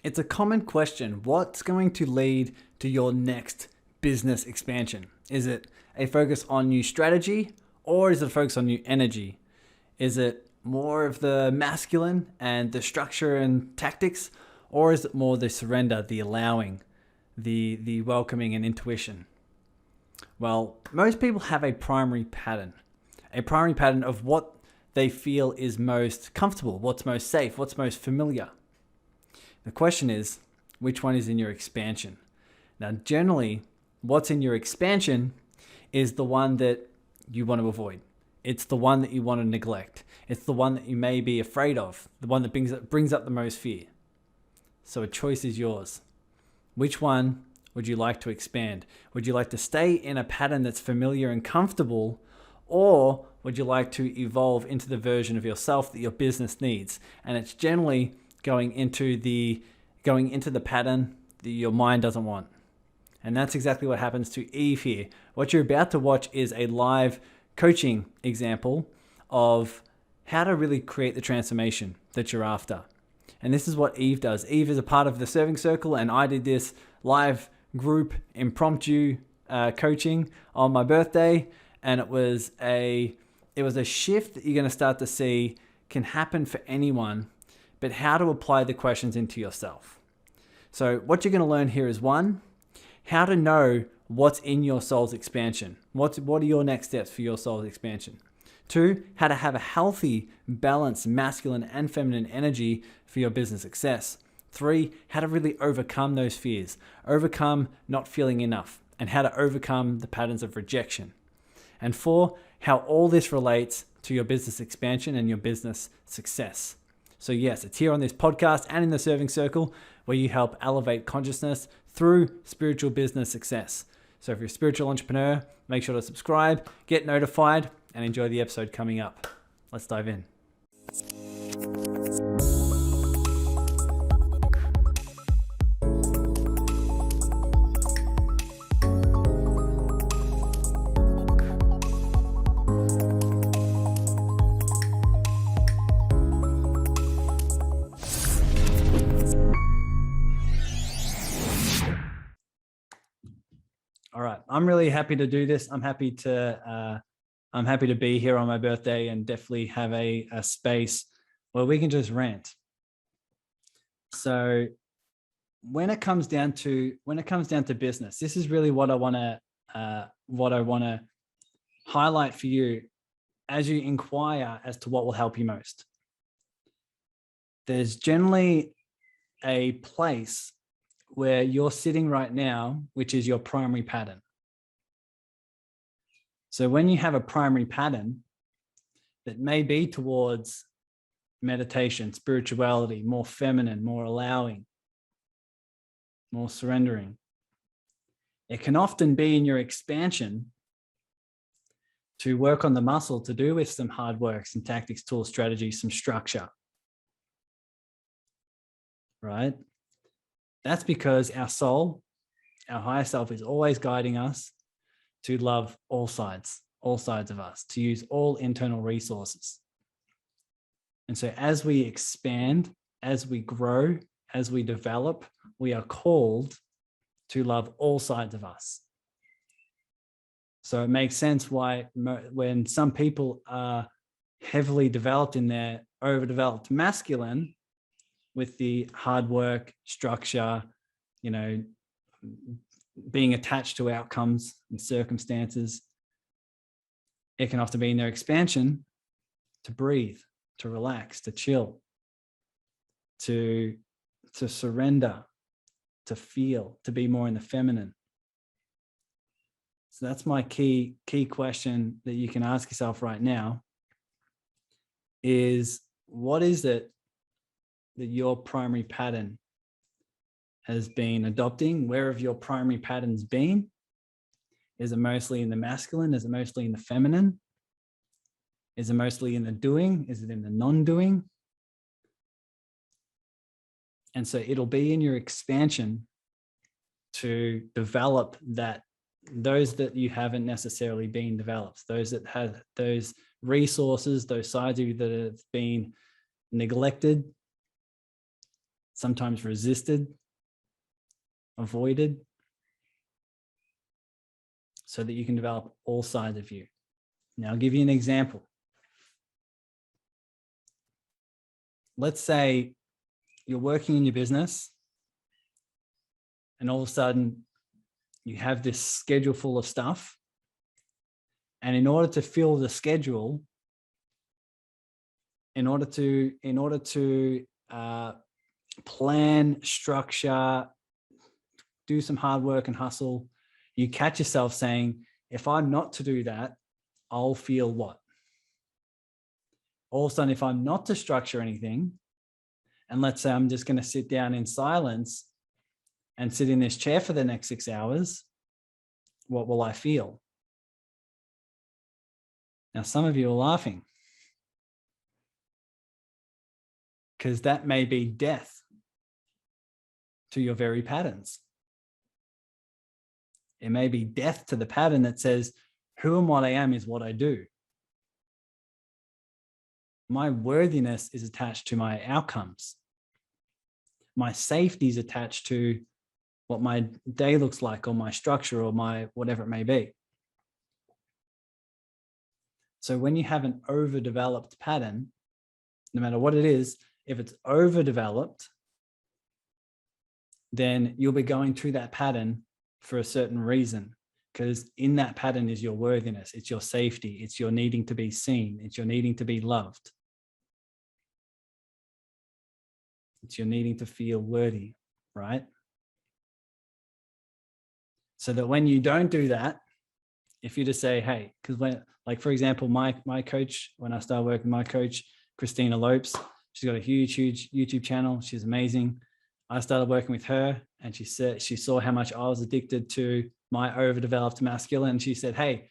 It's a common question. What's going to lead to your next business expansion? Is it a focus on new strategy or is it a focus on new energy? Is it more of the masculine and the structure and tactics, or is it more the surrender, the allowing, the welcoming and intuition? Well, most people have a primary pattern of what they feel is most comfortable, what's most safe, what's most familiar. The question is, which one is in your expansion? Now, generally, what's in your expansion is the one that you want to avoid. It's the one that you want to neglect. It's the one that you may be afraid of, the one that brings up the most fear. So a choice is yours. Which one would you like to expand? Would you like to stay in a pattern that's familiar and comfortable, or would you like to evolve into the version of yourself that your business needs? And it's generally going into the pattern that your mind doesn't want. And that's exactly what happens to Eve here. What you're about to watch is a live coaching example of how to really create the transformation that you're after. And this is what Eve does. Eve is a part of the Serving Circle, and I did this live group impromptu coaching on my birthday, and it was a shift that you're going to start to see can happen for anyone, but how to apply the questions into yourself. So what you're going to learn here is, one, how to know what's in your soul's expansion. What are your next steps for your soul's expansion? Two, how to have a healthy, balanced masculine and feminine energy for your business success. Three, how to really overcome those fears, overcome not feeling enough, and how to overcome the patterns of rejection. And four, how all this relates to your business expansion and your business success. So yes, it's here on this podcast and in the Serving Circle where you help elevate consciousness through spiritual business success. So if you're a spiritual entrepreneur, make sure to subscribe, get notified, and enjoy the episode coming up. Let's dive in. All right, I'm really happy to do this. I'm happy to be here on my birthday and definitely have a space where we can just rant. So when it comes down to business, this is really what I want to highlight for you as you inquire as to what will help you most. There's generally a place where you're sitting right now, which is your primary pattern. So when you have a primary pattern that may be towards meditation, spirituality, more feminine, more allowing, more surrendering, it can often be in your expansion to work on the muscle to do with some hard work, some tactics, tools, strategies, some structure, right? That's because our soul, our higher self, is always guiding us to love all sides of us, to use all internal resources. And so as we expand, as we grow, as we develop, we are called to love all sides of us. So it makes sense why when some people are heavily developed in their overdeveloped masculine, with the hard work, structure, being attached to outcomes and circumstances, it can often be in their expansion to breathe, to relax, to chill, to surrender, to feel, to be more in the feminine. So that's my key question that you can ask yourself right now is, what is it that your primary pattern has been adopting? Where have your primary patterns been? Is it mostly in the masculine? Is it mostly in the feminine? Is it mostly in the doing? Is it in the non-doing? And so it'll be in your expansion to develop those that you haven't necessarily been developed, those that have those resources, those sides of you that have been neglected, sometimes resisted, avoided, so that you can develop all sides of you. Now, I'll give you an example. Let's say you're working in your business and all of a sudden you have this schedule full of stuff. And in order to fill the schedule, in order to plan, structure, do some hard work and hustle, you catch yourself saying, if I'm not to do that, I'll feel what? All of a sudden, if I'm not to structure anything, and let's say I'm just going to sit down in silence and sit in this chair for the next 6 hours, what will I feel? Now, some of you are laughing because that may be death to your very patterns. It may be death to the pattern that says, who and what I am is what I do. My worthiness is attached to my outcomes. My safety is attached to what my day looks like, or my structure, or my whatever it may be. So when you have an overdeveloped pattern, no matter what it is, if it's overdeveloped, then you'll be going through that pattern for a certain reason, because in that pattern is your worthiness, it's your safety, it's your needing to be seen, it's your needing to be loved. It's your needing to feel worthy, right? So that when you don't do that, if you just say, hey, because when, like, for example, my coach, when I started working, my coach, Christina Lopes, she's got a huge YouTube channel. She's amazing. I started working with her and she said, she saw how much I was addicted to my overdeveloped masculine. And she said, hey,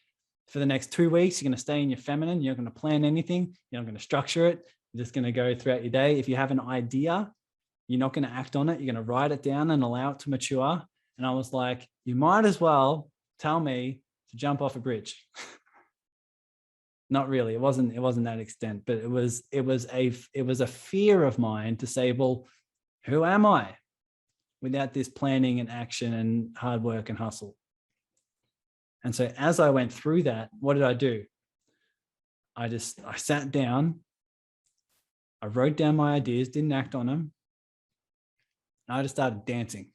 for the next 2 weeks, you're going to stay in your feminine. You're not going to plan anything. You're not going to structure it. You're just going to go throughout your day. If you have an idea, you're not going to act on it. You're going to write it down and allow it to mature. And I was like, you might as well tell me to jump off a bridge. Not really. It wasn't that extent, but it was a fear of mine to say, well, who am I without this planning and action and hard work and hustle? And so as I went through that, what did I do? I sat down, I wrote down my ideas, didn't act on them. And I just started dancing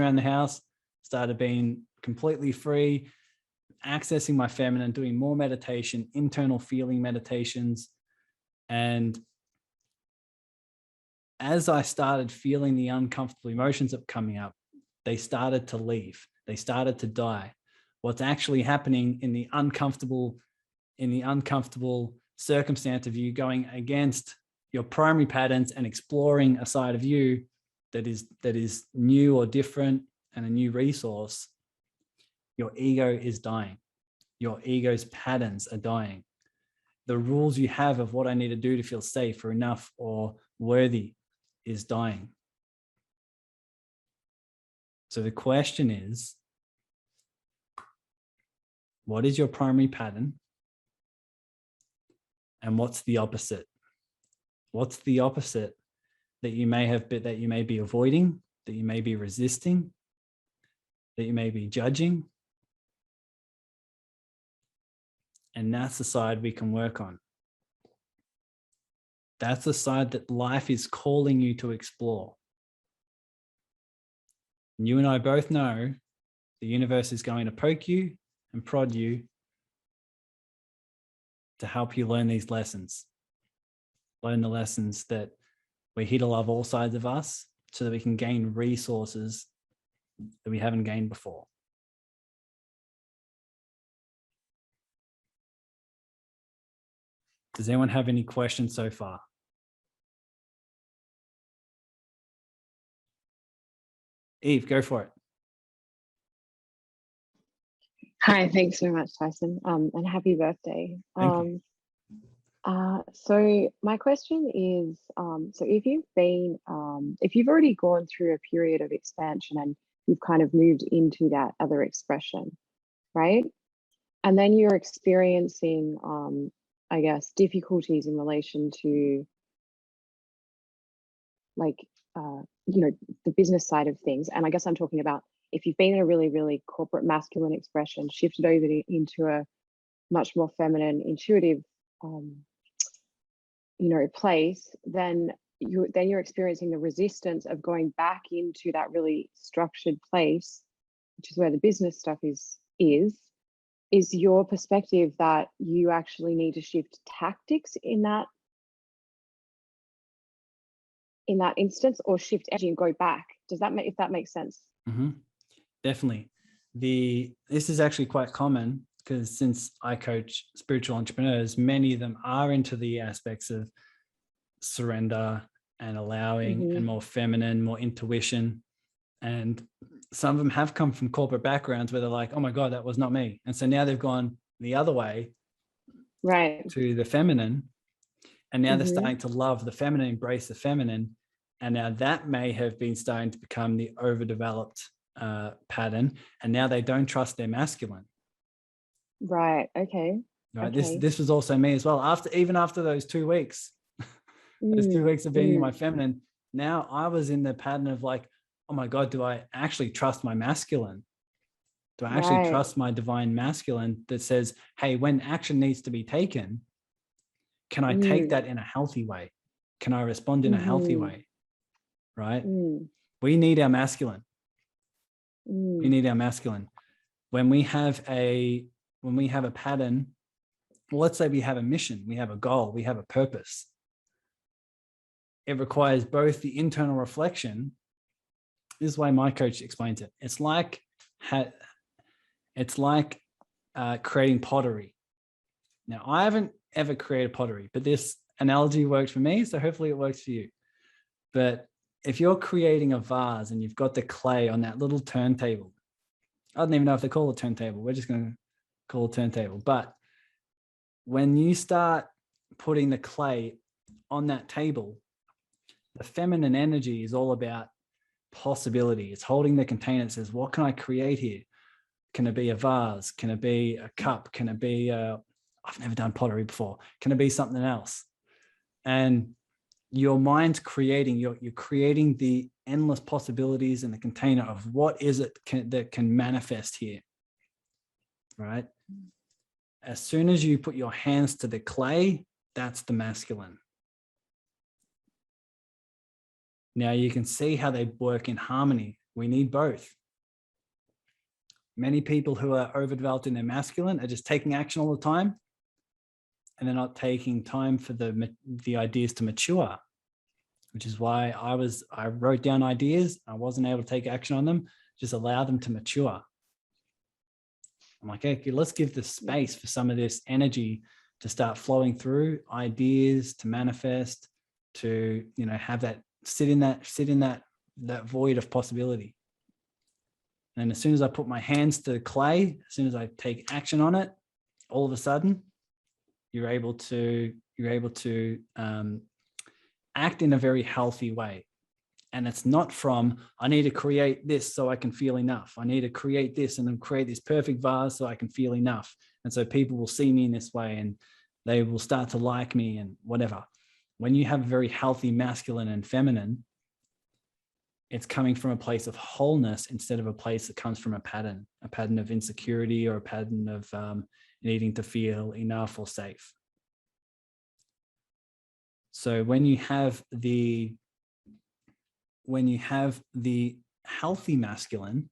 around the house, started being completely free, accessing my feminine, doing more meditation, internal feeling meditations. And as I started feeling the uncomfortable emotions that were coming up, they started to leave. They started to die. What's actually happening in the uncomfortable circumstance of you going against your primary patterns and exploring a side of you that is new or different and a new resource, your ego is dying. Your ego's patterns are dying. The rules you have of what I need to do to feel safe or enough or worthy is dying. So the question is, what is your primary pattern? And what's the opposite? What's the opposite that you may be avoiding, that you may be resisting, that you may be judging? And that's the side we can work on. That's the side that life is calling you to explore. And you and I both know the universe is going to poke you and prod you to help you learn these lessons. Learn the lessons that we're here to love all sides of us so that we can gain resources that we haven't gained before. Does anyone have any questions so far? Eve, go for it. Hi, thanks so much, Tyson, and happy birthday. Thank you. So my question is, so if you've already gone through a period of expansion and you've kind of moved into that other expression, right? And then you're experiencing, I guess, difficulties in relation to like the business side of things. And I guess I'm talking about if you've been in a really, really corporate masculine expression, shifted over into a much more feminine, intuitive, place, then you're experiencing the resistance of going back into that really structured place, which is where the business stuff is your perspective that you actually need to shift tactics in that instance, or shift energy and go back? Does that make, if that makes sense? Definitely. This is actually quite common because since I coach spiritual entrepreneurs, many of them are into the aspects of surrender and allowing and more feminine, more intuition. And some of them have come from corporate backgrounds where they're like, oh my God, that was not me. And so now they've gone the other way, right, to the feminine. And now they're starting to love the feminine, embrace the feminine. And now that may have been starting to become the overdeveloped pattern. And now they don't trust their masculine. right, okay. Right. Okay. This was also me as well. Even after those 2 weeks, those 2 weeks of being in my feminine, now I was in the pattern of like, oh my God, do I actually trust my masculine? Do I actually trust my divine masculine that says, hey, when action needs to be taken, can I take that in a healthy way? Can I respond in a healthy way? Right? We need our masculine. We need our masculine. When we have a pattern, well, let's say we have a mission, we have a goal, we have a purpose. It requires both the internal reflection. This is the way my coach explains it. It's like creating pottery. Now, I haven't ever created pottery, but this analogy works for me, so hopefully it works for you. But if you're creating a vase and you've got the clay on that little turntable, I don't even know if they call it turntable. We're just going to call it turntable. But when you start putting the clay on that table, the feminine energy is all about possibility. It's holding the container. It says, what can I create here? Can it be a vase? Can it be a cup? Can it be I've never done pottery before. Can it be something else? And your mind's creating, you're creating the endless possibilities in the container of what is it that can manifest here, right? As soon as you put your hands to the clay, that's the masculine. Now you can see how they work in harmony. We need both. Many people who are overdeveloped in their masculine are just taking action all the time, and they're not taking time for the ideas to mature, which is why I wrote down ideas. I wasn't able to take action on them, just allow them to mature. I'm like, okay, let's give the space for some of this energy to start flowing through, ideas to manifest, to, have that sit in that void of possibility. And as soon as I put my hands to the clay, as soon as I take action on it, all of a sudden you're able to act in a very healthy way. And it's not from, I need to create this so I can feel enough. I need to create this and then create this perfect vase so I can feel enough. And so people will see me in this way and they will start to like me and whatever. When you have a very healthy masculine and feminine, it's coming from a place of wholeness instead of a place that comes from a pattern of insecurity or a pattern of needing to feel enough or safe. So when you have the healthy masculine,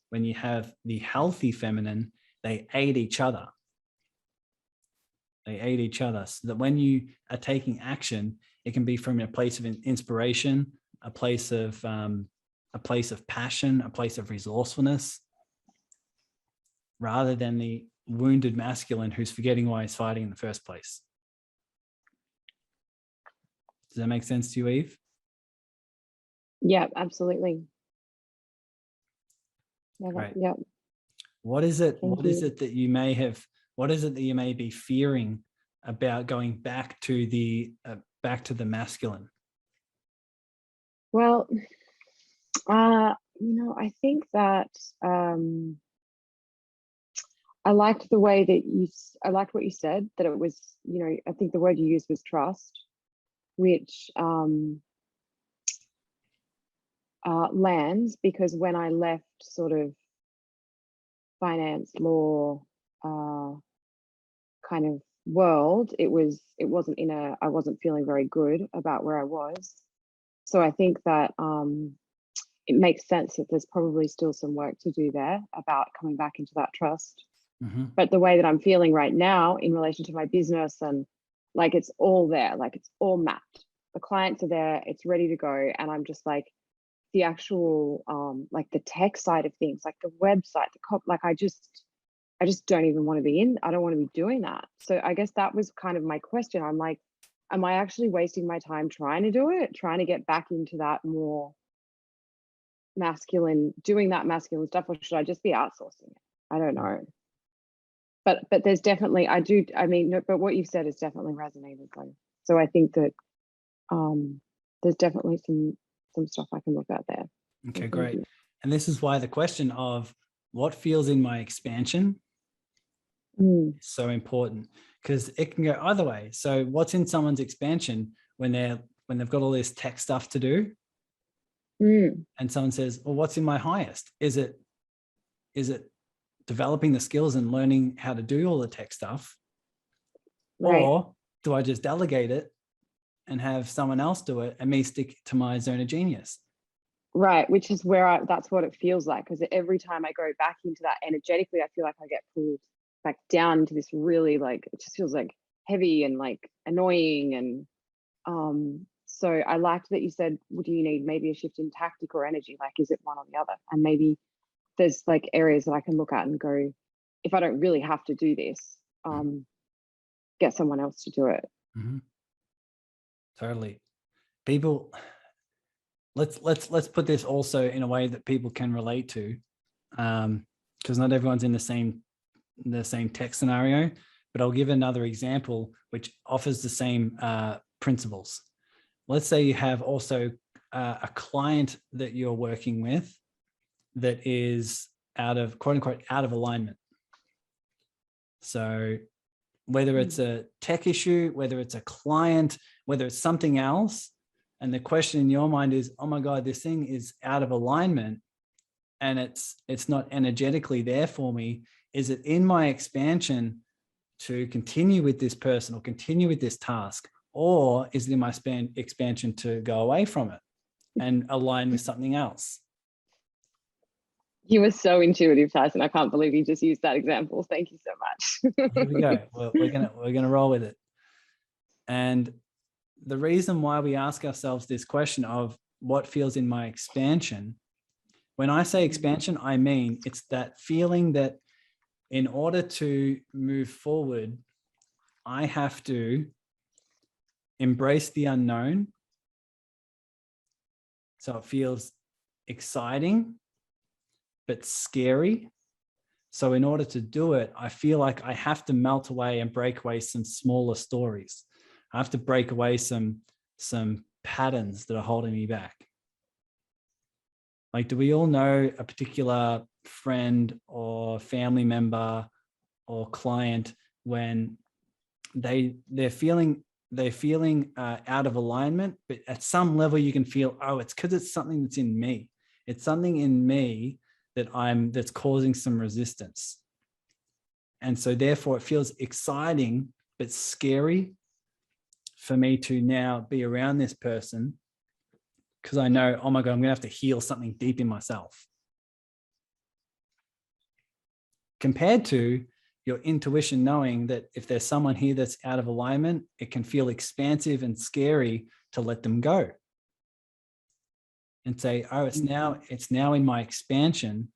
when you have the healthy feminine, they aid each other. They aid each other so that when you are taking action, it can be from a place of inspiration, a place of passion, a place of resourcefulness, rather than the wounded masculine who's forgetting why he's fighting in the first place. Does that make sense to you, Eve? Yeah, absolutely. Right. Yeah. What is it that you may be fearing about going back to the masculine? Well, I think that I liked the way that I liked what you said, that it was, I think the word you used was trust, which lands, because when I left sort of finance, law, kind of world, it wasn't in a, I wasn't feeling very good about where I was. So I think that it makes sense that there's probably still some work to do there about coming back into that trust. Mm-hmm. But the way that I'm feeling right now in relation to my business, and like it's all there, like it's all mapped. The clients are there, it's ready to go. And I'm just like, the actual like the tech side of things, like the website, like I just don't even want to be in. I don't want to be doing that. So I guess that was kind of my question. I'm like, am I actually wasting my time trying to do it, trying to get back into that more masculine, doing that masculine stuff, or should I just be outsourcing it? I don't know. But there's definitely, I mean, no, but what you've said has definitely resonated though. So I think that there's definitely some stuff I can look at there. Okay, great. And this is why the question of what feels in my expansion is so important, because it can go either way. So what's in someone's expansion when they've got all this tech stuff to do, and someone says, well, what's in my highest? Is it developing the skills and learning how to do all the tech stuff? Right. Or do I just delegate it and have someone else do it and me stick to my zone of genius? Right, which is where that's what it feels like, because every time I go back into that energetically, I feel like I get pulled back down into this really, like, it just feels like heavy and like annoying. And so I liked that you said, well, do you need maybe a shift in tactic or energy? Like, is it one or the other? And maybe there's like areas that I can look at and go, if I don't really have to do this, get someone else to do it. Mm-hmm. Totally. People, let's put this also in a way that people can relate to, because not everyone's in the same tech scenario. But I'll give another example which offers the same principles. Let's say you have also a client that you're working with that is out of, quote unquote, out of alignment. So whether it's a tech issue, whether it's a client, whether it's something else, and the question in your mind is, oh my God, this thing is out of alignment and it's not energetically there for me. Is it in my expansion to continue with this person or continue with this task? Or is it in my expansion to go away from it and align with something else? You were so intuitive, Tyson. I can't believe you just used that example. Thank you so much. Here we go. Well, we're gonna roll with it. And the reason why we ask ourselves this question of what feels in my expansion, when I say expansion, I mean it's that feeling that in order to move forward, I have to embrace the unknown. So it feels exciting, but scary. So in order to do it, I feel like I have to melt away and break away some smaller stories. I have to break away some patterns that are holding me back. Like, do we all know a particular friend or family member or client when they're feeling out of alignment, but at some level you can feel, oh, it's because it's something that's in me. It's something in me that's causing some resistance. And so therefore it feels exciting, but scary for me to now be around this person, because I know, oh my God, I'm gonna have to heal something deep in myself. Compared to your intuition knowing that if there's someone here that's out of alignment, it can feel expansive and scary to let them go. And say, oh, it's now in my expansion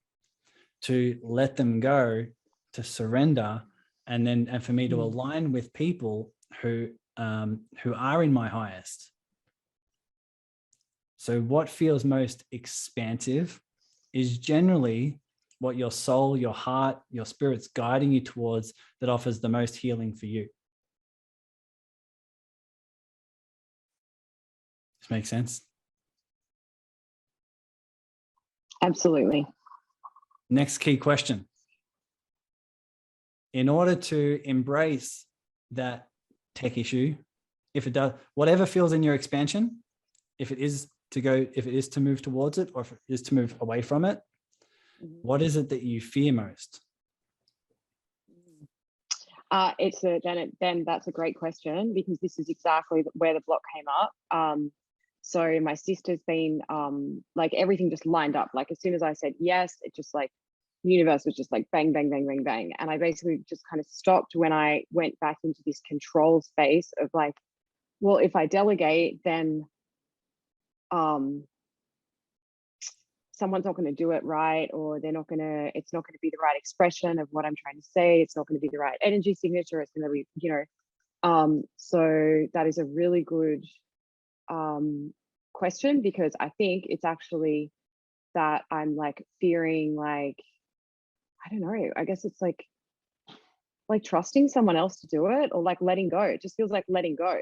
to let them go, to surrender, and for me to align with people who are in my highest. So what feels most expansive is generally what your soul, your heart, your spirit's guiding you towards, that offers the most healing for you. Does this make sense? Absolutely. Next key question. In order to embrace that tech issue, if it does, whatever feels in your expansion, if it is to go, if it is to move towards it, or if it is to move away from it, what is it that you fear most? Then that's a great question, because this is exactly where the block came up. So my sister's been like, everything just lined up. Like as soon as I said yes, it just like, universe was just like bang, bang, bang, bang, bang. And I basically just kind of stopped when I went back into this control space of like, well, if I delegate, then someone's not going to do it right, or it's not going to be the right expression of what I'm trying to say. It's not going to be the right energy signature. It's going to be, so that is a really good question, because I think it's actually that I'm like fearing, like, I don't know, I guess it's like trusting someone else to do it, or like letting go. It just feels like letting go,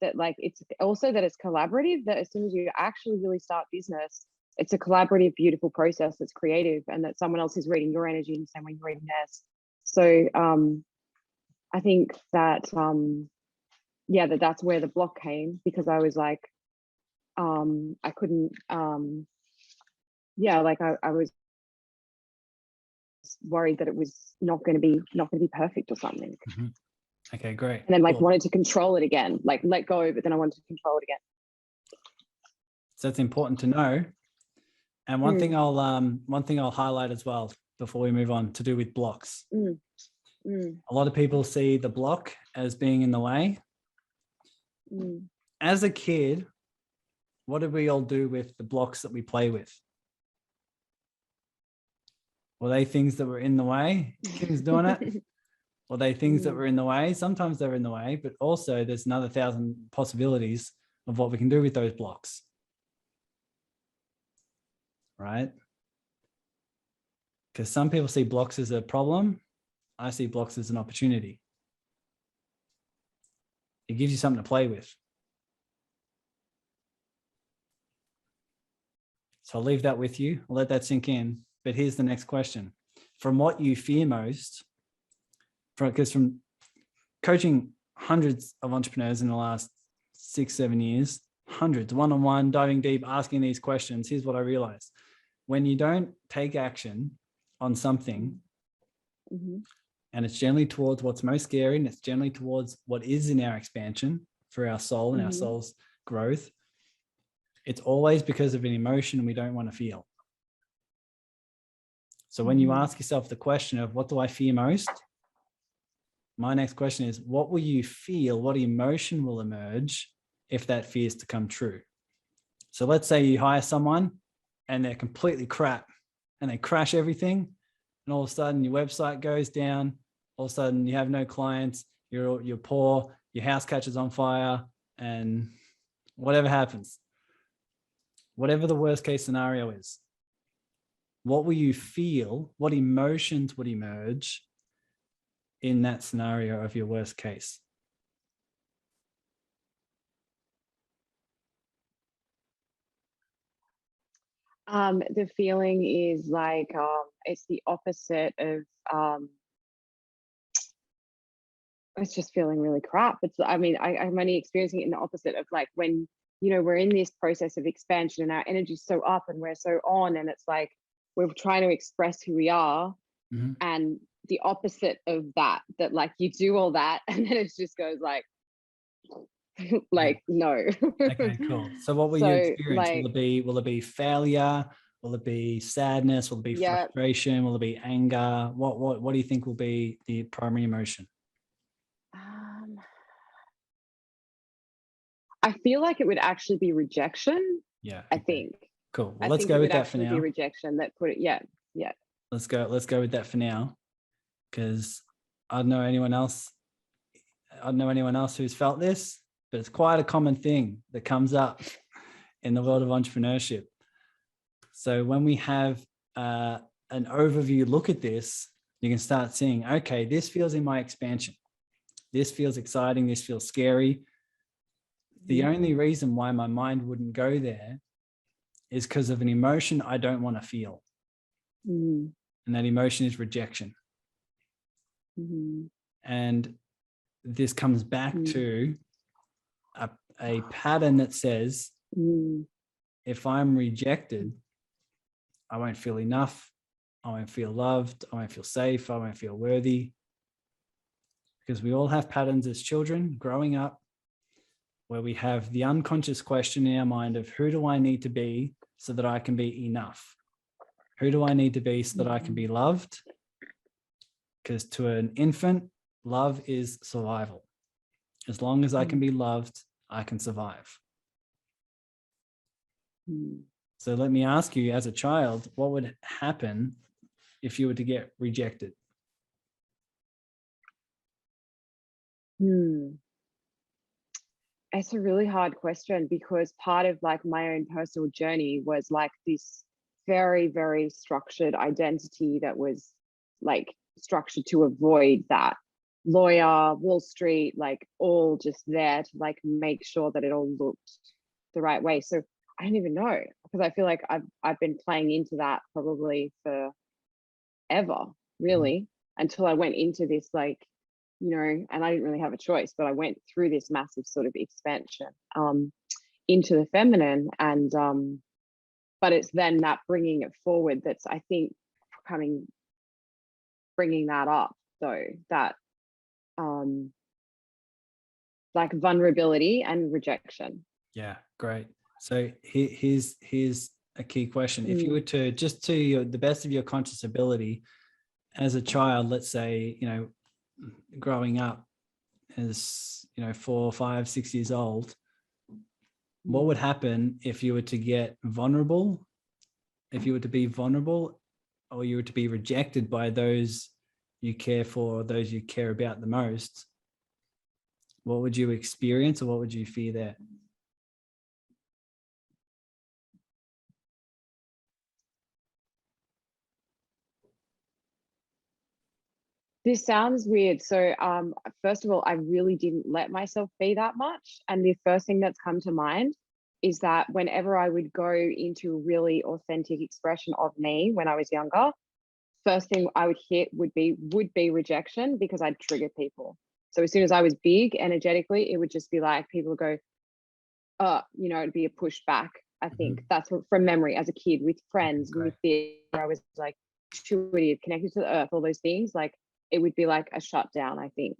that like it's also that it's collaborative, that as soon as you actually really start business, it's a collaborative, beautiful process that's creative, and that someone else is reading your energy in the same way you're reading theirs. So I think that that's where the block came, because I was like, I couldn't, like I was worried that it was not going to be perfect or something. Mm-hmm. Okay, great. And then like wanted to control it again, like let go, but then I wanted to control it again. So it's important to know. And one thing I'll highlight as well before we move on, to do with blocks. A lot of people see the block as being in the way. As a kid, what did we all do with the blocks that we play with? Were they things that were in the way? Kim's doing it. Were they things that were in the way? Sometimes they're in the way, but also there's another 1,000 possibilities of what we can do with those blocks. Right? Because some people see blocks as a problem. I see blocks as an opportunity. It gives you something to play with. So I'll leave that with you. I'll let that sink in. But here's the next question. From what you fear most, because from coaching hundreds of entrepreneurs in the last 6-7 years, hundreds, one-on-one, diving deep, asking these questions, here's what I realized. When you don't take action on something, and it's generally towards what's most scary, and it's generally towards what is in our expansion for our soul and our soul's growth, it's always because of an emotion we don't want to feel. So when you ask yourself the question of what do I fear most? My next question is, what will you feel? What emotion will emerge if that fear is to come true? So let's say you hire someone and they're completely crap and they crash everything, and all of a sudden your website goes down. All of a sudden you have no clients, you're poor, your house catches on fire, and whatever happens, whatever the worst case scenario is, what will you feel? What emotions would emerge in that scenario of your worst case? The feeling is like it's the opposite of it's just feeling really crap. I'm only experiencing it in the opposite of like when we're in this process of expansion and our energy's so up and we're so on, and it's like we're trying to express who we are, and the opposite of that like you do all that and then it just goes like like no. Okay, cool. So what will you experience? Like, will it be failure? Will it be sadness? Will it be frustration? Will it be anger? What do you think will be the primary emotion? I feel like it would actually be rejection. Yeah. I think. Cool. Well, let's go with that for now. Be rejection that put it. Yeah. Let's go with that for now, because I don't know anyone else who's felt this, but it's quite a common thing that comes up in the world of entrepreneurship. So when we have an overview look at this, you can start seeing, okay, this feels in my expansion. This feels exciting. This feels scary. The only reason why my mind wouldn't go there is because of an emotion I don't want to feel. And that emotion is rejection. And this comes back to a pattern that says, if I'm rejected, I won't feel enough. I won't feel loved. I won't feel safe. I won't feel worthy. Because we all have patterns as children growing up where we have the unconscious question in our mind of who do I need to be so that I can be enough? Who do I need to be so that I can be loved? Because to an infant, love is survival. As long as I can be loved, I can survive. So let me ask you, as a child, what would happen if you were to get rejected? It's a really hard question because part of like my own personal journey was like this very, very structured identity that was like structured to avoid that. Lawyer, Wall Street, like all just there to like make sure that it all looked the right way. So I don't even know, because I feel like I've been playing into that probably for ever, really, until I went into this like, you know, and I didn't really have a choice, but I went through this massive sort of expansion into the feminine. And but it's then that bringing it forward that's, I think, bringing that up though, that like vulnerability and rejection. Yeah, great. So here's a key question. If you were to, just to the best of your conscious ability as a child, let's say, you know, growing up as, you know, 4, 5, 6 years old, what would happen if you were to get vulnerable, if you were to be vulnerable, or you were to be rejected by those you care for, those you care about the most? What would you experience, or what would you fear there? This sounds weird. So first of all, I really didn't let myself be that much. And the first thing that's come to mind is that whenever I would go into really authentic expression of me when I was younger, first thing I would hit would be rejection, because I'd trigger people. So as soon as I was big energetically, it would just be like people would go, you know, it'd be a pushback. I think that's from memory as a kid with friends, with fear. I was like intuitive, connected to the earth, all those things. Like it would be like a shutdown, I think.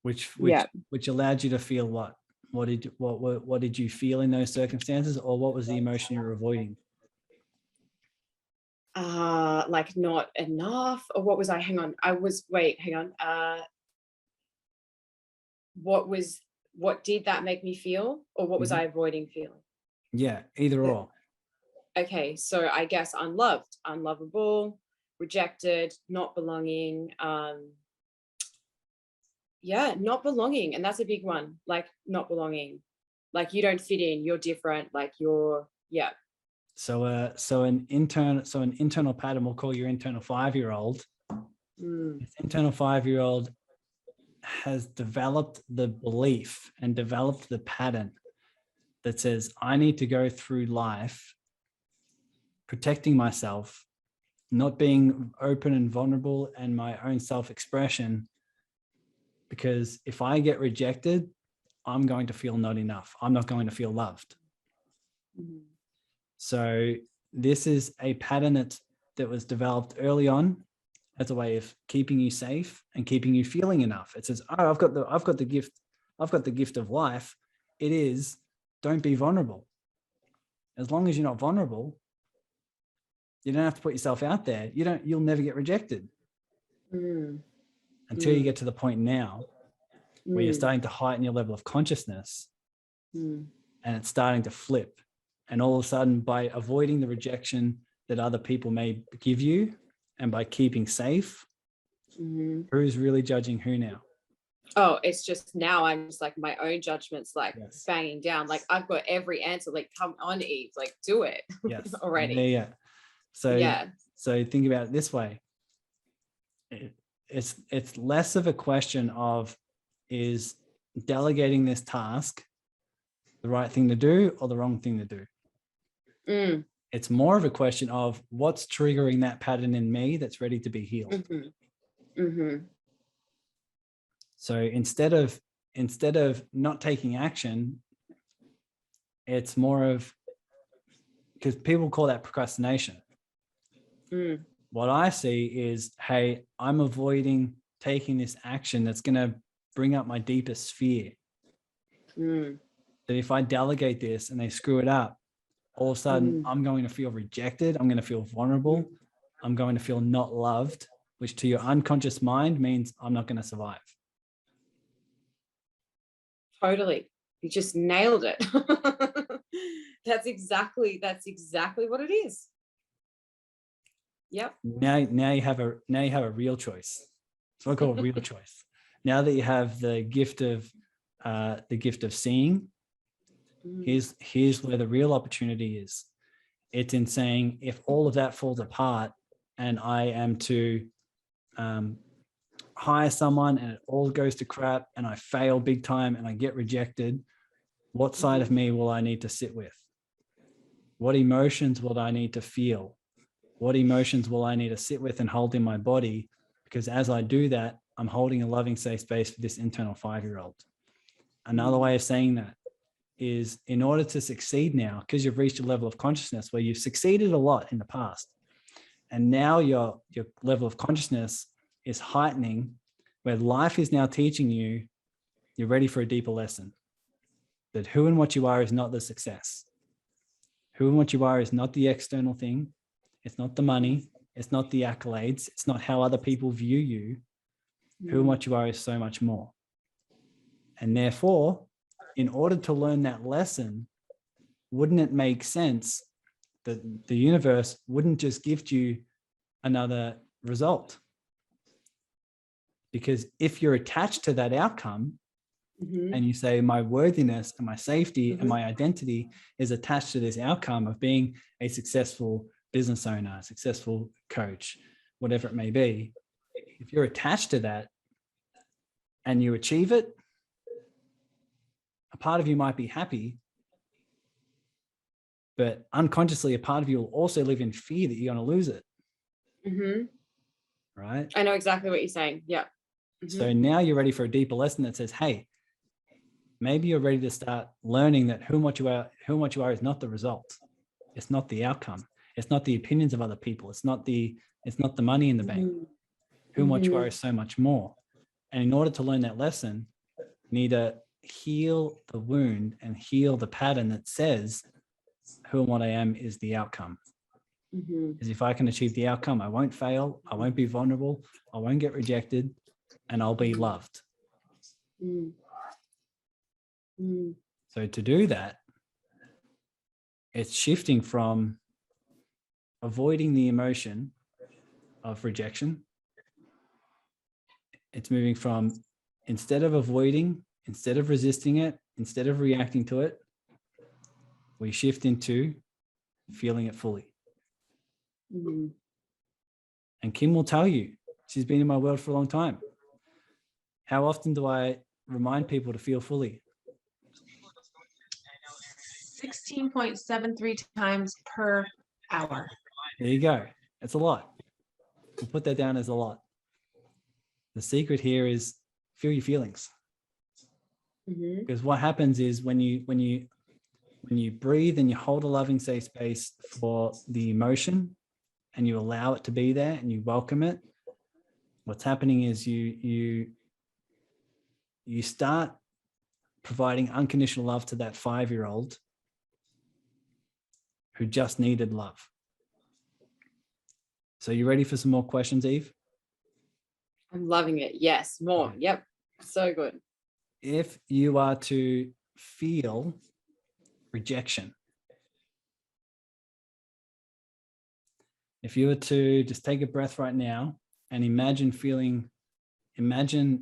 Which Yeah. which allowed you to feel what? What did you feel in those circumstances, or what was the emotion you were avoiding? Like not enough, or what was I? Hang on. Hang on. What did that make me feel, or what was I avoiding feeling? Yeah, either or. Okay, so I guess unloved, unlovable, rejected, not belonging. Yeah, not belonging, and that's a big one. Like not belonging, like you don't fit in, you're different, like you're, yeah. So an internal pattern, we'll call your internal 5-year-old. This internal 5-year-old has developed the belief and developed the pattern that says, I need to go through life protecting myself, not being open and vulnerable and my own self-expression, because if I get rejected, I'm going to feel not enough. I'm not going to feel loved. So this is a pattern that was developed early on as a way of keeping you safe and keeping you feeling enough. It says, oh, I've got the gift of life. It is, don't be vulnerable. As long as you're not vulnerable, you don't have to put yourself out there. You'll never get rejected until you get to the point now where you're starting to heighten your level of consciousness and it's starting to flip. And all of a sudden, by avoiding the rejection that other people may give you and by keeping safe, who's really judging who now? Oh, it's just now I'm just like my own judgments like banging down. Like I've got every answer. Like come on, Eve, like do it. Yes. already. Yeah. So yeah. So think about it this way. It's less of a question of, is delegating this task the right thing to do or the wrong thing to do? It's more of a question of what's triggering that pattern in me that's ready to be healed. So instead of not taking action, It's more of, because people call that procrastination. What I see is, hey, I'm avoiding taking this action that's going to bring up my deepest fear. That if I delegate this and they screw it up, all of a sudden I'm going to feel rejected. I'm going to feel vulnerable. I'm going to feel not loved, which to your unconscious mind means I'm not going to survive. Totally. You just nailed it. That's exactly what it is. Yep. Now you have a real choice. It's what I call a real choice. Now that you have the gift of seeing, here's where the real opportunity is. It's in saying, if all of that falls apart and I am to hire someone and it all goes to crap and I fail big time and I get rejected, what side of me will I need to sit with? What emotions will I need to feel? What emotions will I need to sit with and hold in my body? Because as I do that, I'm holding a loving, safe space for this internal 5-year-old. Another way of saying that is, in order to succeed now, because you've reached a level of consciousness where you've succeeded a lot in the past, and now your level of consciousness is heightening, where life is now teaching you, you're ready for a deeper lesson. That who and what you are is not the success. Who and what you are is not the external thing. It's not the money. It's not the accolades. It's not how other people view you. Who and what you are is so much more. And therefore, in order to learn that lesson, wouldn't it make sense that the universe wouldn't just gift you another result? Because if you're attached to that outcome, and you say, my worthiness and my safety and my identity is attached to this outcome of being a successful business owner, successful coach, whatever it may be, if you're attached to that and you achieve it, a part of you might be happy, but unconsciously a part of you will also live in fear that you're going to lose it. Right? I know exactly what you're saying. Yeah. So now you're ready for a deeper lesson that says, hey, maybe you're ready to start learning that who and what you are is not the result. It's not the outcome. It's not the opinions of other people. It's not the money in the bank. Who and what you are is so much more. And in order to learn that lesson, you need to heal the wound and heal the pattern that says who and what I am is the outcome. Because if I can achieve the outcome, I won't fail, I won't be vulnerable, I won't get rejected, and I'll be loved. So to do that, it's shifting from avoiding the emotion of rejection. It's moving from, instead of avoiding, instead of resisting it, instead of reacting to it, we shift into feeling it fully. And Kim will tell you, she's been in my world for a long time. How often do I remind people to feel fully? 16.73 times per hour. There you go. It's a lot. We'll put that down as a lot. The secret here is feel your feelings. Because what happens is when you breathe and you hold a loving, safe space for the emotion and you allow it to be there and you welcome it, what's happening is you start providing unconditional love to that 5-year-old who just needed love. So you ready for some more questions, Eve? I'm loving it. Yes, more. Okay. Yep. So good. If you are to feel rejection, if you were to just take a breath right now and imagine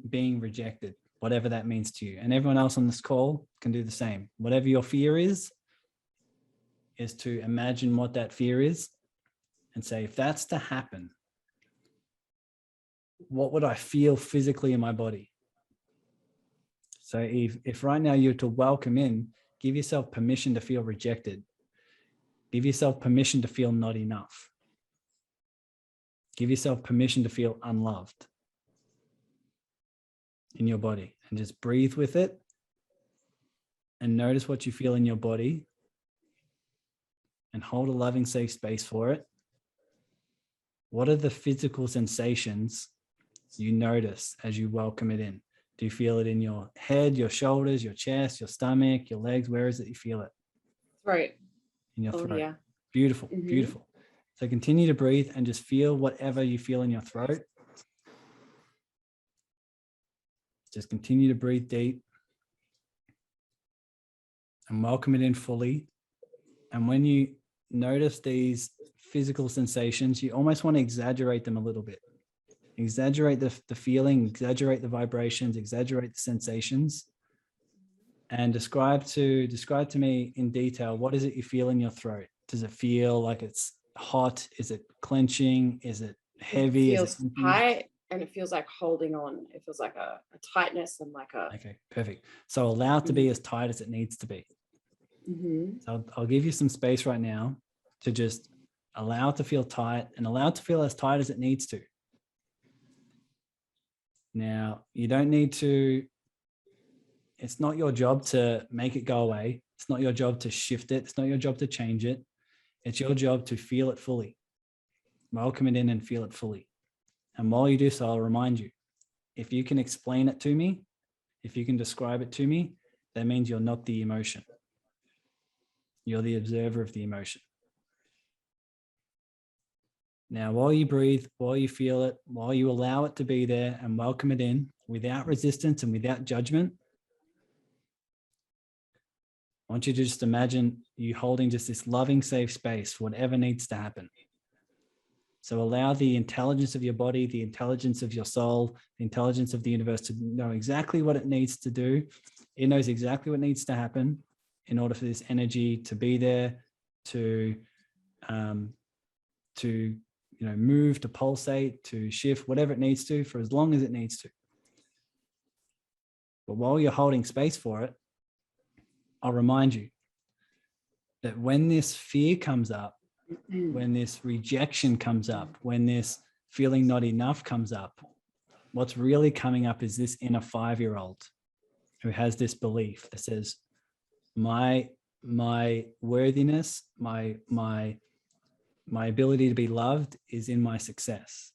being rejected, whatever that means to you, and everyone else on this call can do the same. Whatever your fear is to imagine what that fear is and say, if that's to happen, what would I feel physically in my body? So if right now you're to welcome in, give yourself permission to feel rejected. Give yourself permission to feel not enough. Give yourself permission to feel unloved in your body, and just breathe with it and notice what you feel in your body and hold a loving, safe space for it, what are the physical sensations you notice as you welcome it in? Do you feel it in your head, your shoulders, your chest, your stomach, your legs? Where is it you feel it? Throat. In your Oh, throat. yeah. Beautiful, Mhm. beautiful. So continue to breathe and just feel whatever you feel in your throat. Just continue to breathe deep and welcome it in fully. And when you notice these physical sensations, you almost want to exaggerate them a little bit. Exaggerate the feeling, exaggerate the vibrations, exaggerate the sensations, and describe to me in detail, what is it you feel in your throat? Does it feel like it's hot? Is it clenching? Is it heavy? It Is feels it tight, and it feels like holding on. It feels like a tightness and like a. okay, perfect. So allow it to be as tight as it needs to be. Mhm. So I'll give you some space right now to just allow it to feel tight and allow it to feel as tight as it needs to. Now, you don't need to, it's not your job to make it go away. It's not your job to shift it. It's not your job to change it. It's your job to feel it fully. Welcome it in and feel it fully. And while you do so, I'll remind you, if you can explain it to me, if you can describe it to me, that means you're not the emotion. You're the observer of the emotion. Now, while you breathe, while you feel it, while you allow it to be there and welcome it in without resistance and without judgment, I want you to just imagine you holding just this loving, safe space for whatever needs to happen. So allow the intelligence of your body, the intelligence of your soul, the intelligence of the universe to know exactly what it needs to do. It knows exactly what needs to happen in order for this energy to be there, to move, to pulsate, to shift, whatever it needs to, for as long as it needs to. But while you're holding space for it, I'll remind you that when this fear comes up, when this rejection comes up, when this feeling not enough comes up, what's really coming up is this inner 5-year-old who has this belief that says, my worthiness, my ability to be loved is in my success.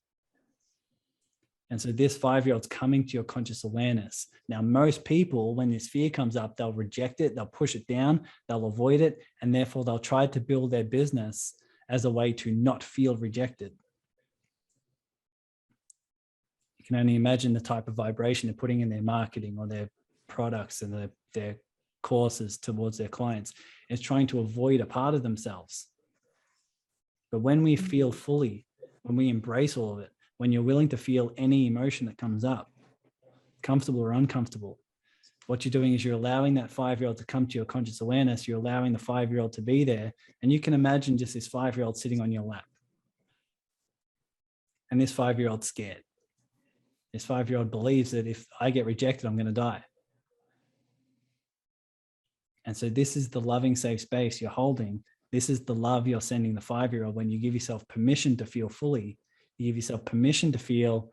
And so this 5-year-old's coming to your conscious awareness. Now, most people, when this fear comes up, they'll reject it, they'll push it down, they'll avoid it, and therefore they'll try to build their business as a way to not feel rejected. You can only imagine the type of vibration they're putting in their marketing or their products and their courses towards their clients. It's trying to avoid a part of themselves. But when we feel fully, when we embrace all of it, when you're willing to feel any emotion that comes up, comfortable or uncomfortable, what you're doing is you're allowing that 5-year-old to come to your conscious awareness. You're allowing the 5-year-old to be there. And you can imagine just this 5-year-old sitting on your lap. And this 5-year-old's scared. This 5-year-old believes that if I get rejected, I'm going to die. And so this is the loving, safe space you're holding. This is the love you're sending the 5-year-old when you give yourself permission to feel fully. You give yourself permission to feel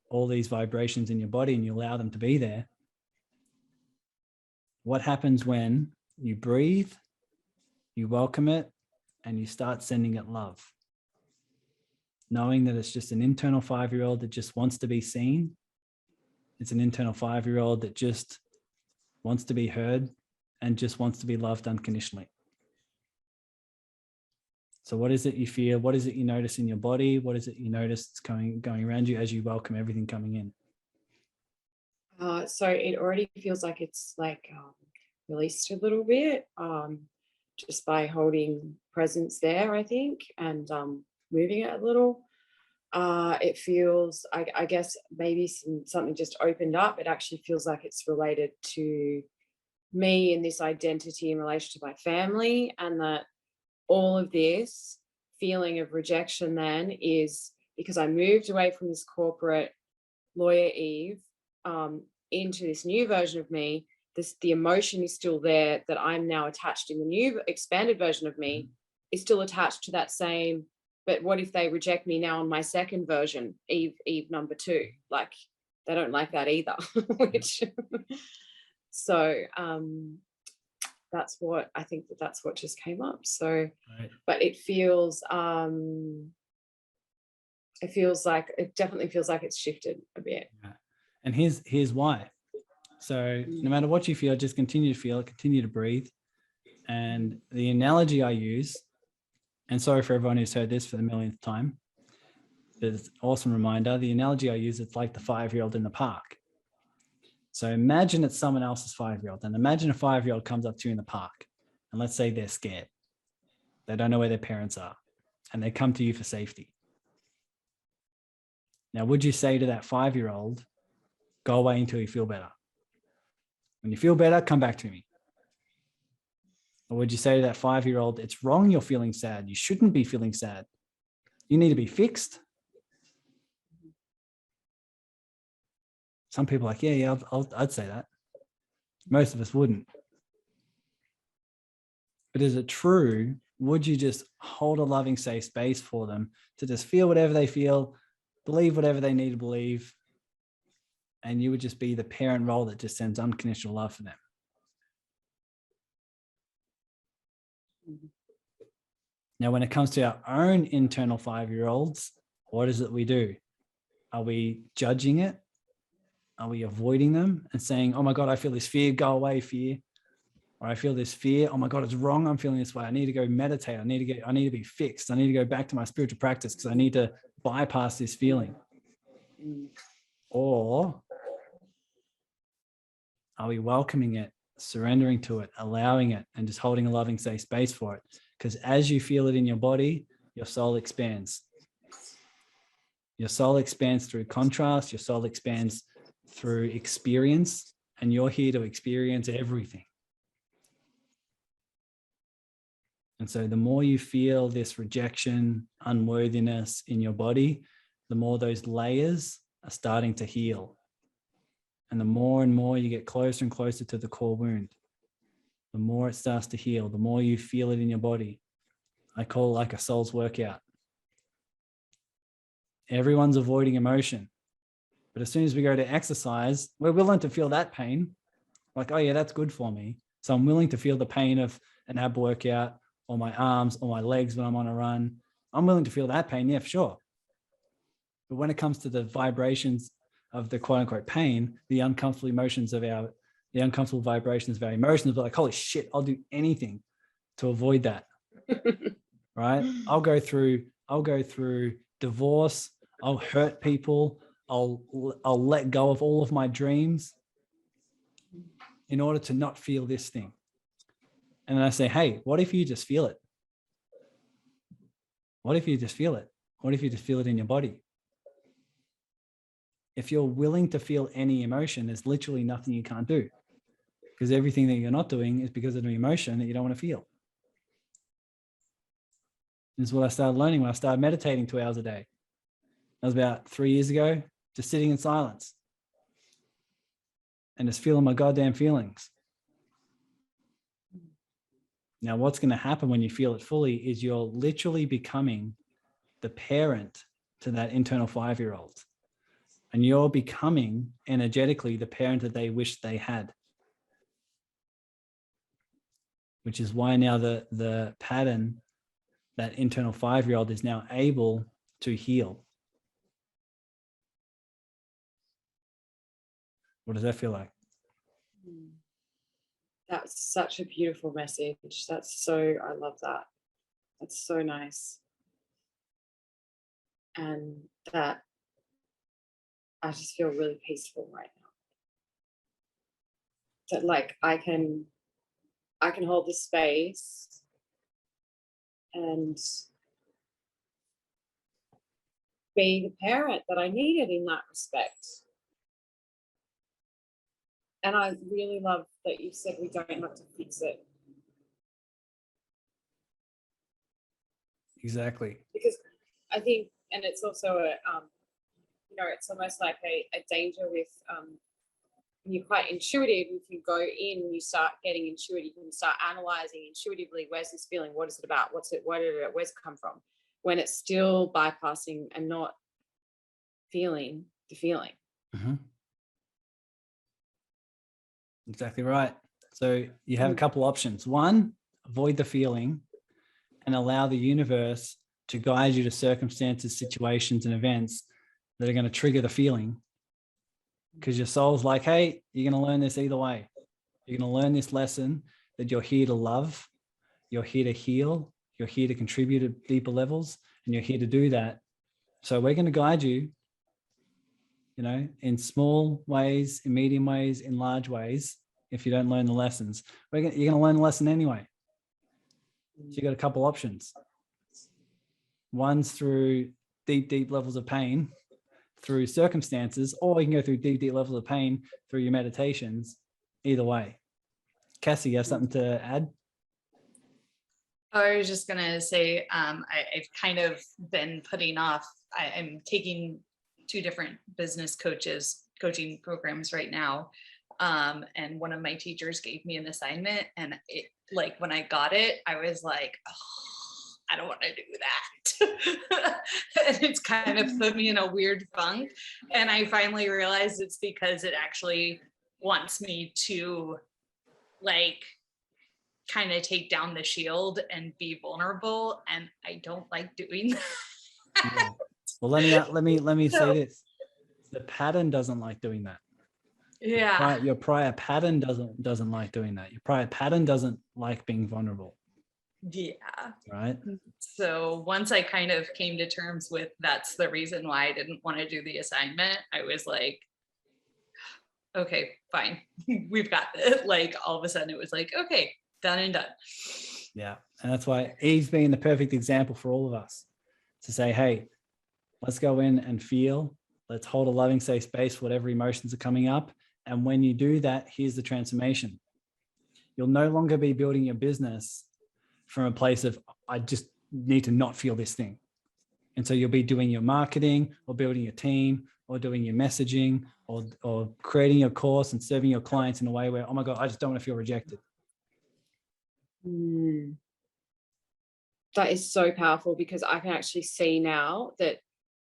all these vibrations in your body and you allow them to be there. What happens when you breathe, you welcome it, and you start sending it love? Knowing that it's just an internal 5-year-old that just wants to be seen. It's an internal 5-year-old that just wants to be heard and just wants to be loved unconditionally. So what is it you feel? What is it you notice in your body? What is it you notice that's going around you as you welcome everything coming in? So it already feels like it's like released a little bit just by holding presence there, I think, and moving it a little. It feels, I guess, maybe something just opened up. It actually feels like it's related to me and this identity in relation to my family, and that all of this feeling of rejection then is because I moved away from this corporate lawyer Eve into this new version of me. The emotion is still there that I'm now attached in the new expanded version of me is still attached to that same. But what if they reject me now on my second version, Eve number 2? Like they don't like that either. Which so that's what I think, that's what just came up. So, Right. but it definitely feels like it's shifted a bit. Yeah. And here's why. So no matter what you feel, just continue to feel it, continue to breathe. And the analogy I use, and sorry for everyone who's heard this for the millionth time, but it's an awesome reminder. The analogy I use, it's like the 5-year-old in the park. So imagine it's someone else's 5-year-old, and imagine a 5-year-old comes up to you in the park, and let's say they're scared. They don't know where their parents are, and they come to you for safety. Now, would you say to that 5-year-old, go away until you feel better? When you feel better, come back to me. Or would you say to that 5-year-old, it's wrong you're feeling sad. You shouldn't be feeling sad. You need to be fixed. Some people are like, yeah, I'd say that. Most of us wouldn't. But is it true? Would you just hold a loving, safe space for them to just feel whatever they feel, believe whatever they need to believe, and you would just be the parent role that just sends unconditional love for them? Now, when it comes to our own internal 5-year-olds, what is it we do? Are we judging it? Are we avoiding them and saying, oh my God, I feel this fear, go away, fear? Or I feel this fear, oh my God, it's wrong, I'm feeling this way. I need to go meditate. I need to be fixed. I need to go back to my spiritual practice because I need to bypass this feeling. Or are we welcoming it, surrendering to it, allowing it, and just holding a loving, safe space for it? Because as you feel it in your body, your soul expands. Your soul expands through contrast. Your soul expands through experience, and you're here to experience everything. And so the more you feel this rejection, unworthiness in your body, the more those layers are starting to heal. And the more and more you get closer and closer to the core wound, the more it starts to heal, the more you feel it in your body. I call it like a soul's workout. Everyone's avoiding emotion. But as soon as we go to exercise, we're willing to feel that pain. Like, oh yeah, that's good for me. So I'm willing to feel the pain of an ab workout or my arms or my legs when I'm on a run. I'm willing to feel that pain, yeah, for sure. But when it comes to the vibrations of the quote unquote pain, the uncomfortable emotions of the uncomfortable vibrations of our emotions, we're like, holy shit, I'll do anything to avoid that. Right? I'll go through divorce. I'll hurt people. I'll let go of all of my dreams in order to not feel this thing. And then I say, hey, what if you just feel it? What if you just feel it? What if you just feel it in your body? If you're willing to feel any emotion, there's literally nothing you can't do, because everything that you're not doing is because of an emotion that you don't want to feel. This is what I started learning when I started meditating 2 hours a day. That was about 3 years ago, just sitting in silence and just feeling my goddamn feelings. Now, what's going to happen when you feel it fully is you're literally becoming the parent to that internal 5-year-old. And you're becoming energetically the parent that they wish they had. Which is why now the pattern, that internal 5-year-old is now able to heal. What does that feel like? That's such a beautiful message. I love that. That's so nice. And that I just feel really peaceful right now. That like I can hold the space and be the parent that I needed in that respect. And I really love that you said we don't have to fix it. Exactly. Because I think, and it's also it's almost like a danger with when you're quite intuitive. If you go in, you start getting intuitive and start analyzing intuitively, where's this feeling? What is it about? Where's it come from? When it's still bypassing and not feeling the feeling. Mm-hmm. Exactly right. So you have a couple options. One, avoid the feeling and allow the universe to guide you to circumstances, situations, and events that are going to trigger the feeling. Because your soul's like, hey, you're going to learn this either way. You're going to learn this lesson that you're here to love, you're here to heal, you're here to contribute at deeper levels, and you're here to do that. So we're going to guide you, you know, in small ways, in medium ways, in large ways. If you don't learn the lessons, you're going to learn the lesson anyway. So you got a couple options. One's through deep levels of pain, through circumstances, or you can go through deep levels of pain through your meditations. Either way. Cassie, you have something to add? I was just gonna say, I've kind of been putting off. I'm taking 2 different business coaching programs right now. And one of my teachers gave me an assignment, and it, like, when I got it, I was like, oh, I don't want to do that. And it's kind of put me in a weird funk. And I finally realized it's because it actually wants me to, like, kind of take down the shield and be vulnerable, and I don't like doing that. Yeah. Well, let me say this: the pattern doesn't like doing that. Yeah. Your prior pattern doesn't like doing that. Your prior pattern doesn't like being vulnerable. Yeah. Right. So once I kind of came to terms with that's the reason why I didn't want to do the assignment, I was like, okay, fine, we've got this. Like, all of a sudden it was like, okay, done and done. Yeah. And that's why Eve's been the perfect example for all of us to say, hey, let's go in and feel, let's hold a loving, safe space for whatever emotions are coming up. And when you do that, here's the transformation. You'll no longer be building your business from a place of, I just need to not feel this thing. And so you'll be doing your marketing or building your team or doing your messaging or creating your course and serving your clients in a way where, oh my God, I just don't want to feel rejected. That is so powerful, because I can actually see now that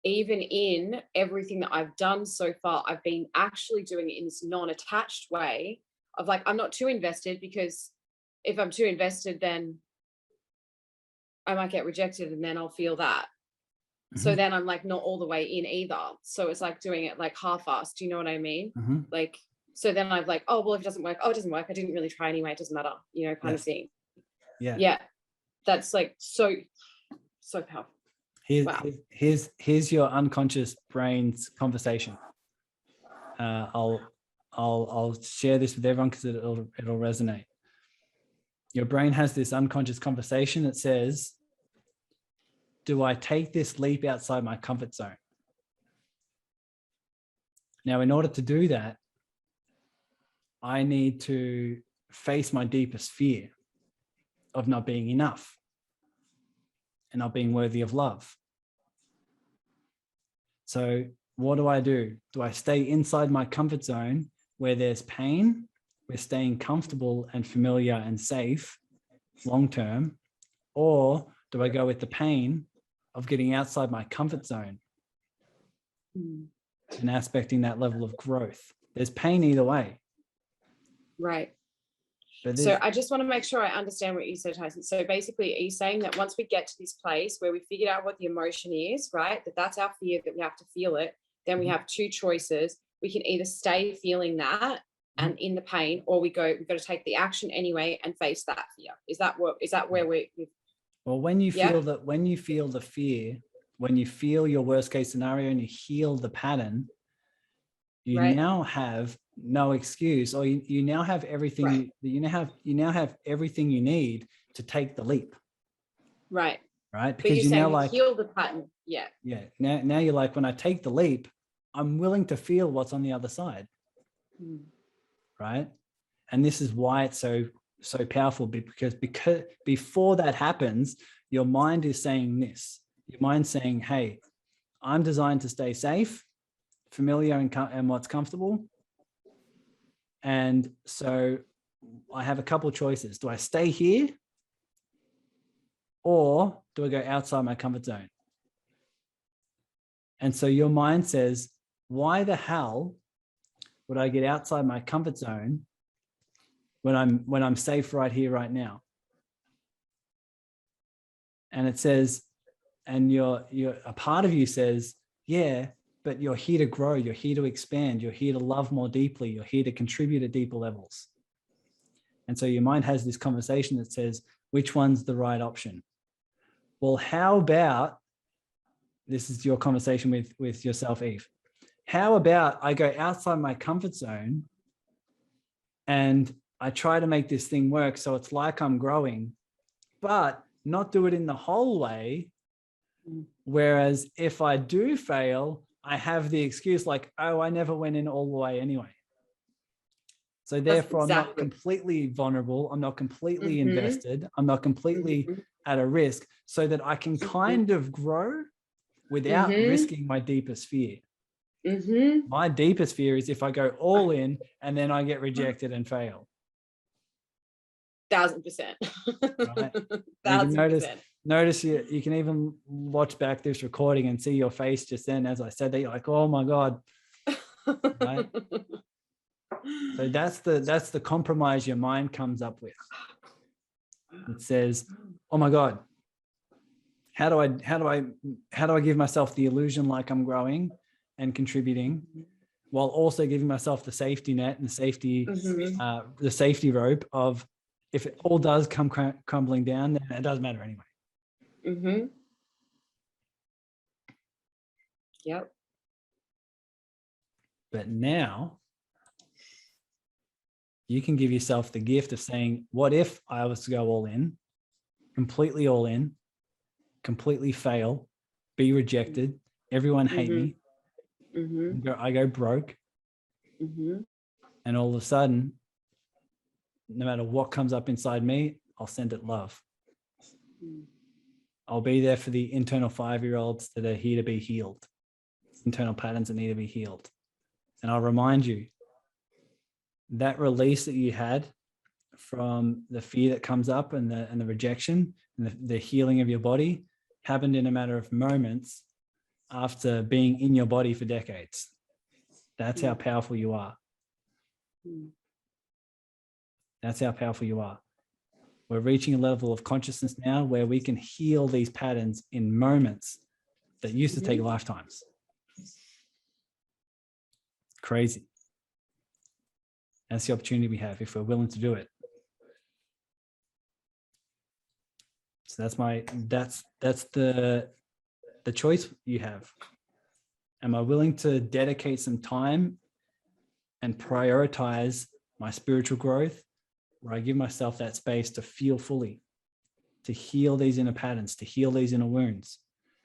even in everything that I've done so far, I've been actually doing it in this non-attached way of like, I'm not too invested, because if I'm too invested, then I might get rejected and then I'll feel that. So then I'm like not all the way in either. So it's like doing it like half-assed. Do you know what I mean? Like, so then I'm like, oh, well, if it doesn't work, oh, it doesn't work. I didn't really try anyway. It doesn't matter, you know, kind of thing. Yeah. That's like so powerful. Here's your unconscious brain's conversation. I'll share this with everyone because it'll resonate. Your brain has this unconscious conversation that says, do I take this leap outside my comfort zone? Now, in order to do that, I need to face my deepest fear of not being enough and not being worthy of love. So what do? Do I stay inside my comfort zone where there's pain, where staying comfortable and familiar and safe long-term, or do I go with the pain of getting outside my comfort zone and aspecting that level of growth? There's pain either way. Right. So I just want to make sure I understand what you said, Tyson. So basically, are you saying that once we get to this place where we figured out what the emotion is, right, that's our fear, that we have to feel it, then we have 2 choices. We can either stay feeling that and in the pain, or we've got to take the action anyway and face that fear. Is that where we? Well, when you feel that, when you feel the fear, when you feel your worst case scenario and you heal the pattern, you now have no excuse, or you now have everything. You now have everything you need to take the leap. Right. Because you now like heal the pattern. Yeah. Now you're like, when I take the leap, I'm willing to feel what's on the other side. Right. And this is why it's so powerful, because before that happens, your mind is saying this. Your mind's saying, hey, I'm designed to stay safe, familiar, and what's comfortable. And so I have a couple of choices. Do I stay here, or do I go outside my comfort zone? And so your mind says, why the hell would I get outside my comfort zone when I'm safe right here, right now. And it says, and a part of you says, yeah, but you're here to grow, you're here to expand, you're here to love more deeply, you're here to contribute at deeper levels. And so your mind has this conversation that says, which one's the right option? Well, how about, this is your conversation with yourself, Eve. How about I go outside my comfort zone and I try to make this thing work so it's like I'm growing, but not do it in the whole way. Whereas if I do fail, I have the excuse like, oh, I never went in all the way anyway. So therefore, I'm not completely vulnerable. I'm not completely invested. I'm not completely at a risk, so that I can kind of grow without risking my deepest fear. My deepest fear is if I go all in and then I get rejected and fail. 1000%. Right? 1000%. Notice you can even watch back this recording and see your face just then as I said that. You're like, oh my God. Right? So that's the compromise your mind comes up with. It says, oh my God, how do I give myself the illusion like I'm growing and contributing, while also giving myself the safety net and the safety rope of, if it all does come crumbling down, then it doesn't matter anyway. Yep. But now you can give yourself the gift of saying, what if I was to go all in, completely fail, be rejected, everyone hate me, I go broke, and all of a sudden, no matter what comes up inside me, I'll send it love. I'll be there for the internal 5-year-olds that are here to be healed, internal patterns that need to be healed. And I'll remind you, that release that you had from the fear that comes up and the rejection and the healing of your body happened in a matter of moments after being in your body for decades. That's how powerful you are. That's how powerful you are. We're reaching a level of consciousness now where we can heal these patterns in moments that used to take lifetimes. Crazy. That's the opportunity we have if we're willing to do it. So that's the choice you have. Am I willing to dedicate some time and prioritize my spiritual growth, where I give myself that space to feel fully, to heal these inner patterns, to heal these inner wounds,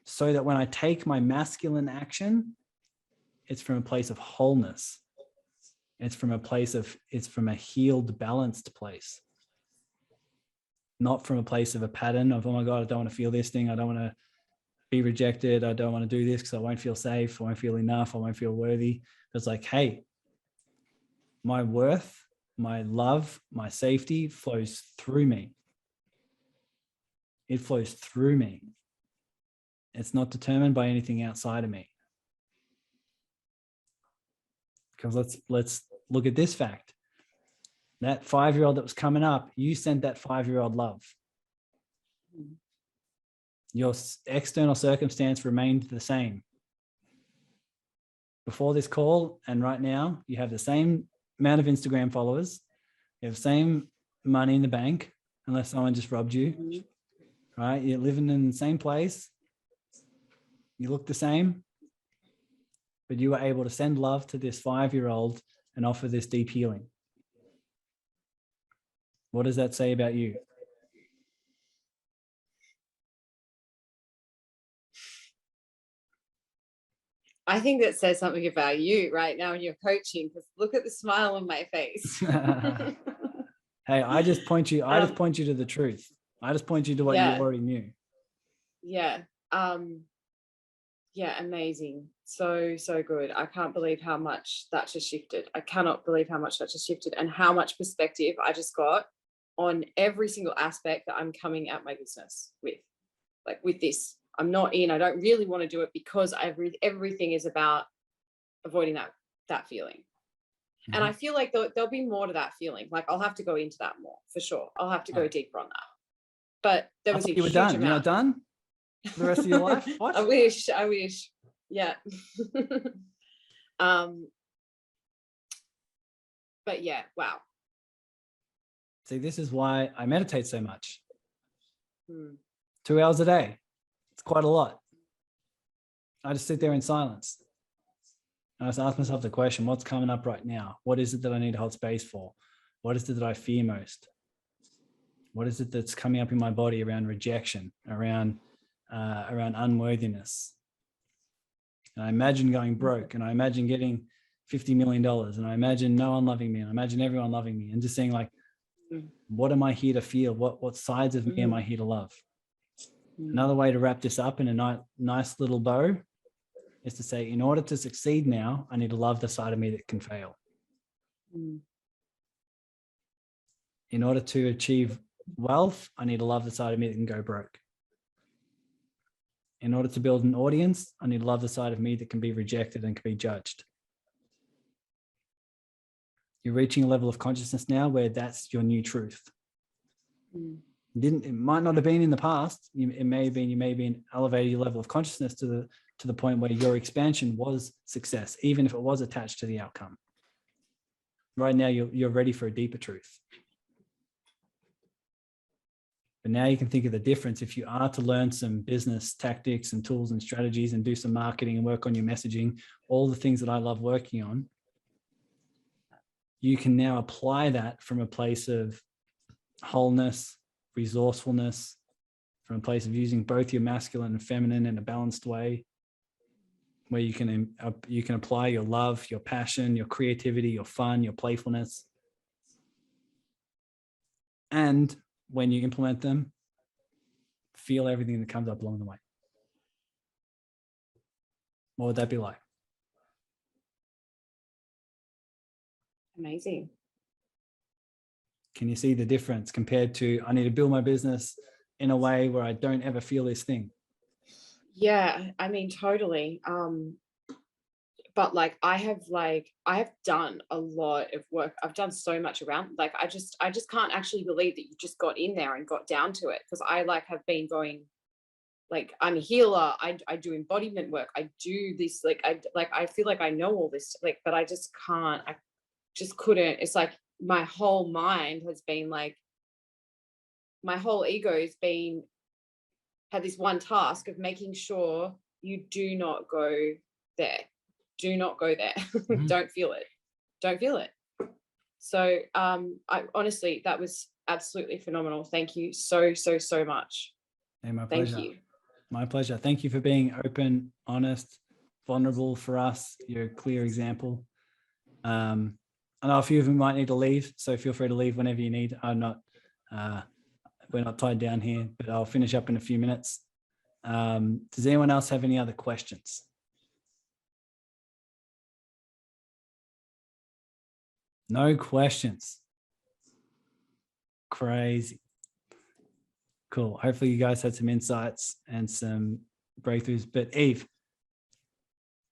so that when I take my masculine action, it's from a place of wholeness. It's from a healed, balanced place. Not from a place of a pattern of, oh my God, I don't want to feel this thing. I don't want to be rejected. I don't want to do this because I won't feel safe. I won't feel enough. I won't feel worthy. It's like, hey, my worth, my love, my safety flows through me. It flows through me. It's not determined by anything outside of me. Because let's look at this fact. That 5-year-old that was coming up, you sent that 5-year-old love. Your external circumstance remained the same. Before this call and right now, you have the same amount of Instagram followers. You have the same money in the bank, unless someone just robbed you, right? You're living in the same place. You look the same, but you were able to send love to this 5-year-old and offer this deep healing. What does that say about you? I think that says something about you right now in your coaching, because look at the smile on my face. Hey, I just point you to the truth. I just point you to what you already knew. Yeah. Yeah, amazing. So good. I can't believe how much that just shifted. I cannot believe how much that just shifted, and how much perspective I just got on every single aspect that I'm coming at my business with. Like with this, I'm not in, I don't really want to do it because everything is about avoiding that feeling. And I feel like there'll be more to that feeling. Like I'll have to go into that more for sure. I'll have to go deeper on that. But there I was a thought you were huge done. You're not amount. done for the rest of your life? What? I wish. Yeah. But yeah, wow. See, this is why I meditate so much. Hmm. 2 hours a day. It's quite a lot. I just sit there in silence. And I just ask myself the question, what's coming up right now? What is it that I need to hold space for? What is it that I fear most? What is it that's coming up in my body around rejection, around unworthiness? And I imagine going broke, and I imagine getting $50 million, and I imagine no one loving me, and I imagine everyone loving me, and just saying like, what am I here to feel? What sides of me am I here to love? Another way to wrap this up in a nice little bow is to say, in order to succeed now, I need to love the side of me that can fail. In order to achieve wealth, I need to love the side of me that can go broke. In order to build an audience, I need to love the side of me that can be rejected and can be judged. You're reaching a level of consciousness now where that's your new truth. It might not have been in the past. It may have been, you may be elevated your level of consciousness to the point where your expansion was success, even if it was attached to the outcome. Right now, you're ready for a deeper truth. But now you can think of the difference. If you are to learn some business tactics and tools and strategies and do some marketing and work on your messaging, all the things that I love working on, you can now apply that from a place of wholeness, resourcefulness, from a place of using both your masculine and feminine in a balanced way, where you can apply your love, your passion, your creativity, your fun, your playfulness. And when you implement them, feel everything that comes up along the way. What would that be like? Amazing. Can you see the difference compared to, I need to build my business in a way where I don't ever feel this thing? Yeah, I mean, totally. But like I have done a lot of work. I've done so much around, like I just can't actually believe that you just got in there and got down to it, because I like have been going, like I'm a healer, I do embodiment work, I do this, I feel like I know all this, like, but I just can't, I just couldn't. It's like my whole mind has been like, my whole ego has been, had this one task of making sure you do not go there. Do not go there. Don't feel it. So I honestly, that was absolutely phenomenal. Thank you so much. Hey, my pleasure. Thank you. My pleasure. Thank you for being open, honest, vulnerable for us. You're a clear example. I know a few of them might need to leave, so feel free to leave whenever you need. We're not tied down here, but I'll finish up in a few minutes. Does anyone else have any other questions? No questions. Crazy. Cool. Hopefully you guys had some insights and some breakthroughs. But Eve,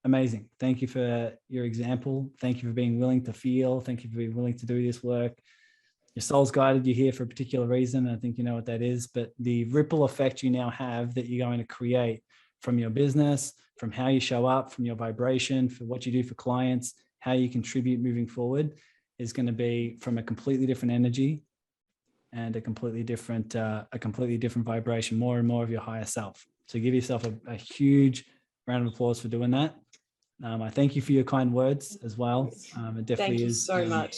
amazing. Thank you for your example. Thank you for being willing to feel. Thank you for being willing to do this work. Your soul's guided you here for a particular reason. I think you know what that is. But the ripple effect you now have that you're going to create from your business, from how you show up, from your vibration, for what you do for clients, how you contribute moving forward, is going to be from a completely different energy and a completely different vibration, more and more of your higher self. So give yourself a huge round of applause for doing that. I thank you for your kind words as well. It definitely Thank you is so much.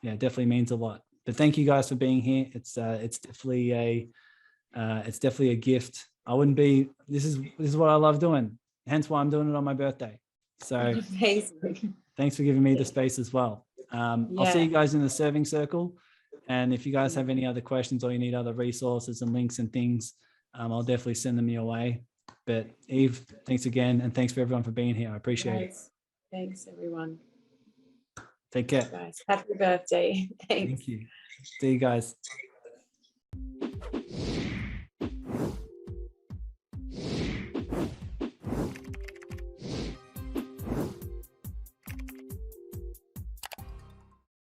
Yeah, it definitely means a lot. But thank you guys for being here. It's definitely a gift. I wouldn't be. This is what I love doing. Hence why I'm doing it on my birthday. So Amazing. thanks for giving me the space as well. I'll see you guys in the serving circle. And if you guys have any other questions or you need other resources and links and things, I'll definitely send them your way. But Eve, thanks again. And thanks for everyone for being here. I appreciate it. Thanks, everyone. Take care. Guys, happy birthday. Thanks. Thank you. See you guys.